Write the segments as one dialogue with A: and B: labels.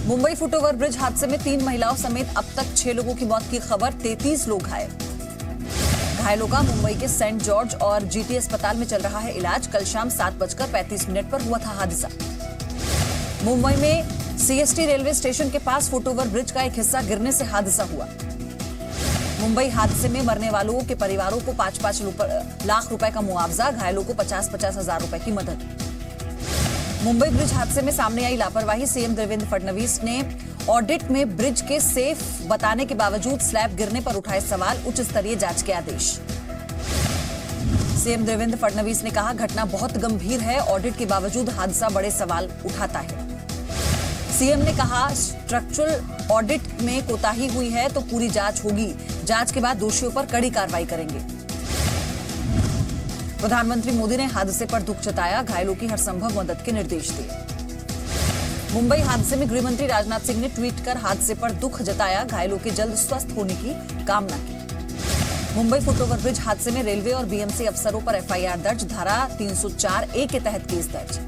A: Mumbai foot over bridge हादसे में 3 महिलाओं समेत अब तक 6 लोगों की मौत की खबर, 33 लोग घायल। घायलों का मुंबई के सेंट जॉर्ज और जीटी अस्पताल में चल रहा है इलाज। कल शाम 7:35 पर हुआ था हादसा। मुंबई में सीएसटी रेलवे स्टेशन के पास फुटओवर ब्रिज का एक हिस्सा गिरने से हादसा हुआ। मुंबई हादसे में मरने वालों के परिवारों को 5-5 लाख रुपए का मुआवजा, घायलों को 50-50 हजार रुपए की मदद। मुंबई ब्रिज हादसे में सामने आई लापरवाही। सीएम देवेंद्र फडणवीस ने ऑडिट में ब्रिज के सेफ बताने के बावजूद स्लैब गिरने पर उठाए सवाल, उच्च स्तरीय जांच के आदेश। सीएम देवेंद्र फडणवीस ने कहा, घटना बहुत गंभीर है, ऑडिट के बावजूद हादसा बड़े सवाल उठाता है। सीएम ने कहा, स्ट्रक्चरल ऑडिट में कोताही हुई है तो पूरी जांच होगी, जांच के बाद दोषियों पर कड़ी कार्रवाई करेंगे। प्रधानमंत्री मोदी ने हादसे पर दुख जताया, घायलों की हर संभव मदद के निर्देश दिए। मुंबई हादसे में गृहमंत्री राजनाथ सिंह ने ट्वीट कर हादसे पर दुख जताया, घायलों के जल्द स्वस्थ होने की कामना की। मुंबई फुटओवर ब्रिज हादसे में रेलवे और बीएमसी अफसरों पर एफआईआर दर्ज, धारा 304A के तहत केस दर्ज।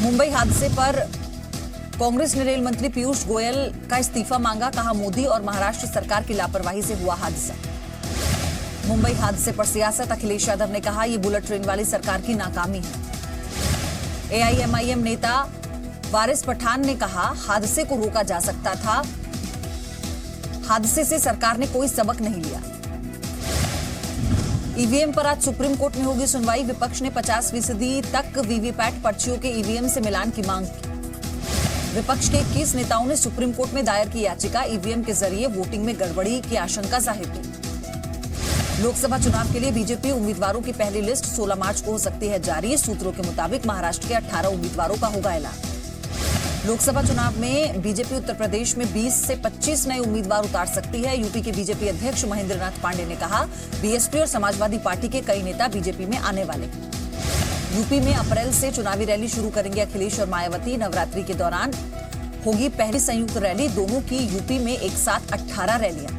A: मुंबई हादसे पर कांग्रेस ने रेल मंत्री पीयूष गोयल का इस्तीफा मांगा, कहा मोदी और महाराष्ट्र सरकार की लापरवाही से हुआ हादसा। मुंबई हादसे पर सियासत, अखिलेश यादव ने कहा, यह बुलेट ट्रेन वाली सरकार की नाकामी है। एआईएमआईएम नेता वारिस पठान ने कहा, हादसे को रोका जा सकता था, हादसे से सरकार ने कोई सबक नहीं लिया। ईवीएम पर आज सुप्रीम कोर्ट में होगी सुनवाई। विपक्ष ने 50% तक वीवीपैट पर्चियों के ईवीएम से मिलान की मांग की। विपक्ष के 21 नेताओं ने सुप्रीम कोर्ट में दायर की याचिका, ईवीएम के जरिए वोटिंग में गड़बड़ी की आशंका जाहिर की। लोकसभा चुनाव के लिए बीजेपी उम्मीदवारों की पहली लिस्ट 16 मार्च को हो सकती है जारी। सूत्रों के मुताबिक महाराष्ट्र के 18 उम्मीदवारों का होगा ऐलान। लोकसभा चुनाव में बीजेपी उत्तर प्रदेश में 20 से 25 नए उम्मीदवार उतार सकती है। यूपी के बीजेपी अध्यक्ष महेंद्रनाथ पांडे ने कहा, बीएसपी और समाजवादी पार्टी के कई नेता बीजेपी में आने वाले। यूपी में अप्रैल से चुनावी रैली शुरू करेंगे अखिलेश और मायावती। नवरात्रि के दौरान होगी पहली संयुक्त रैली, दोनों की यूपी में एक साथ 18 रैलियां।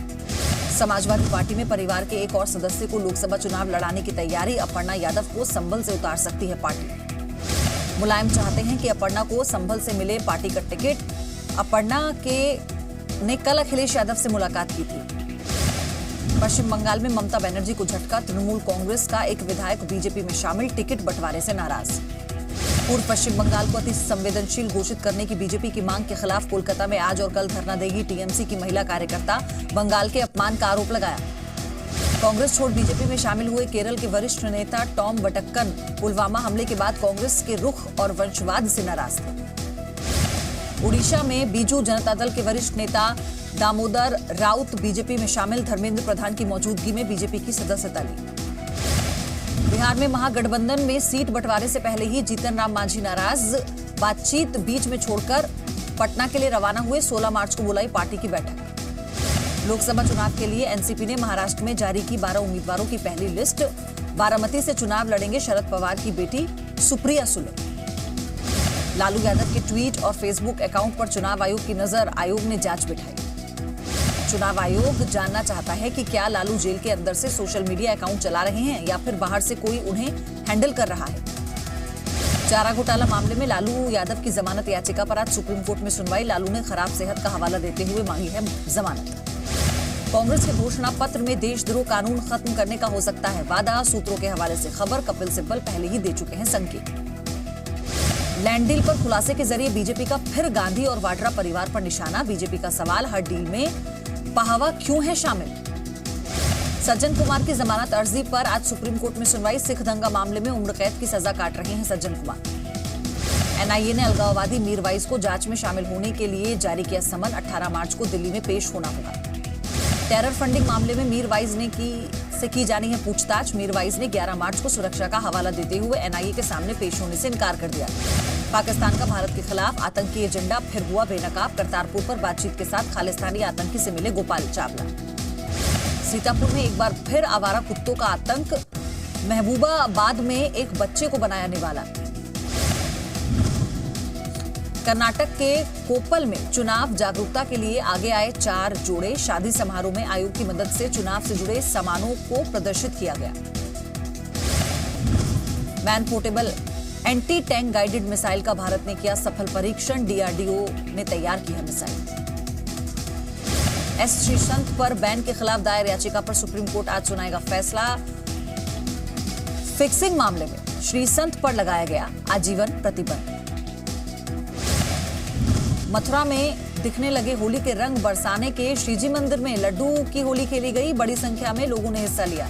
A: समाजवादी पार्टी में परिवार के एक और सदस्य को लोकसभा चुनाव लड़ाने की तैयारी, अपर्णा यादव को संभल से उतार सकती है पार्टी। मुलायम चाहते हैं कि अपर्णा को संभल से मिले पार्टी का टिकट। अपर्णा ने कल अखिलेश यादव से मुलाकात की थी। पश्चिम बंगाल में ममता बनर्जी को झटका, तृणमूल कांग्रेस का एक विधायक बीजेपी में शामिल, टिकट बंटवारे से नाराज। पूर्व पश्चिम बंगाल को अति संवेदनशील घोषित करने की बीजेपी की मांग के खिलाफ कोलकाता में आज और कल धरना देगी टीएमसी की महिला कार्यकर्ता। बंगाल के अपमान का आरोप लगाया। कांग्रेस छोड़ बीजेपी में शामिल हुए केरल के वरिष्ठ नेता टॉम वटक्कन पुलवामा हमले के बाद कांग्रेस के रुख और वंशवाद से नाराज थे। उड़ीसा में बीजू जनता दल के वरिष्ठ नेता दामोदर राउत बीजेपी में शामिल, धर्मेंद्र प्रधान की मौजूदगी में बीजेपी की सदस्यता ली। बिहार में महागठबंधन में सीट बंटवारे से पहले ही जीतन राम मांझी नाराज, बातचीत बीच में छोड़कर पटना के लिए रवाना हुए। 16 मार्च को बुलाई पार्टी की बैठक। लोकसभा चुनाव के लिए एनसीपी ने महाराष्ट्र में जारी की 12 उम्मीदवारों की पहली लिस्ट। बारामती से चुनाव लड़ेंगे शरद पवार की बेटी सुप्रिया सुले। लालू यादव के ट्वीट और फेसबुक अकाउंट पर चुनाव आयोग की नजर, आयोग ने जांच बिठाई। चुनाव आयोग जानना चाहता है कि क्या लालू जेल के अंदर से सोशल मीडिया अकाउंट चला रहे हैं या फिर बाहर से कोई उन्हें हैंडल कर रहा है। चारा घोटाला मामले में लालू यादव की जमानत याचिका पर आज सुप्रीम कोर्ट में सुनवाई। लालू ने खराब सेहत का हवाला देते हुए मांगी है जमानत। कांग्रेस के घोषणा पत्र में देशद्रोह कानून खत्म करने का हो सकता है वादा। सूत्रों के हवाले से खबर, कपिल सिब्बल पहले ही दे चुके हैं संकेत। लैंड डील पर खुलासे के जरिए बीजेपी का फिर गांधी और वाड्रा परिवार पर निशाना। बीजेपी का सवाल, हर डील में पहावा क्यों है शामिल। सज्जन कुमार की जमानत अर्जी पर आज सुप्रीम कोर्ट में सुनवाई। सिख दंगा मामले में उम्र कैद की सजा काट रहे हैं सज्जन कुमार। एनआईए ने अलगाववादी मीरवाइज को जांच में शामिल होने के लिए जारी किया समन। 18 मार्च को दिल्ली में पेश होना होगा। टेरर फंडिंग मामले में मीरवाइज से की जानी है पूछताछ। मीरवाइज ने 11 मार्च को सुरक्षा का हवाला देते हुए एनआईए के सामने पेश होने से इनकार कर दिया। पाकिस्तान का भारत के खिलाफ आतंकी एजेंडा फिर हुआ बेनकाब। करतारपुर पर बातचीत के साथ खालिस्तानी आतंकी से मिले गोपाल चावला। सीतापुर में एक बार फिर आवारा कुत्तों का आतंक। महबूबाबाद में एक बच्चे को बनाया निवाला। कर्नाटक के कोप्पल में चुनाव जागरूकता के लिए आगे आए 4 जोड़े। शादी समारोह में आयोग की मदद से चुनाव से जुड़े सामानों को प्रदर्शित किया गया। Man portable anti tank guided missile का भारत ने किया सफल परीक्षण, डीआरडीओ ने तैयार की है मिसाइल। एस श्रीसंत पर बैन के खिलाफ दायर याचिका पर सुप्रीम कोर्ट आज सुनाएगा फैसला। फिक्सिंग मामले में श्रीसंत पर लगाया गया आजीवन प्रतिबंध। मथुरा में दिखने लगे होली के रंग बरसाने के श्रीजी मंदिर में लड्डू की होली खेली गई, बड़ी संख्या में लोगों ने हिस्सा लिया।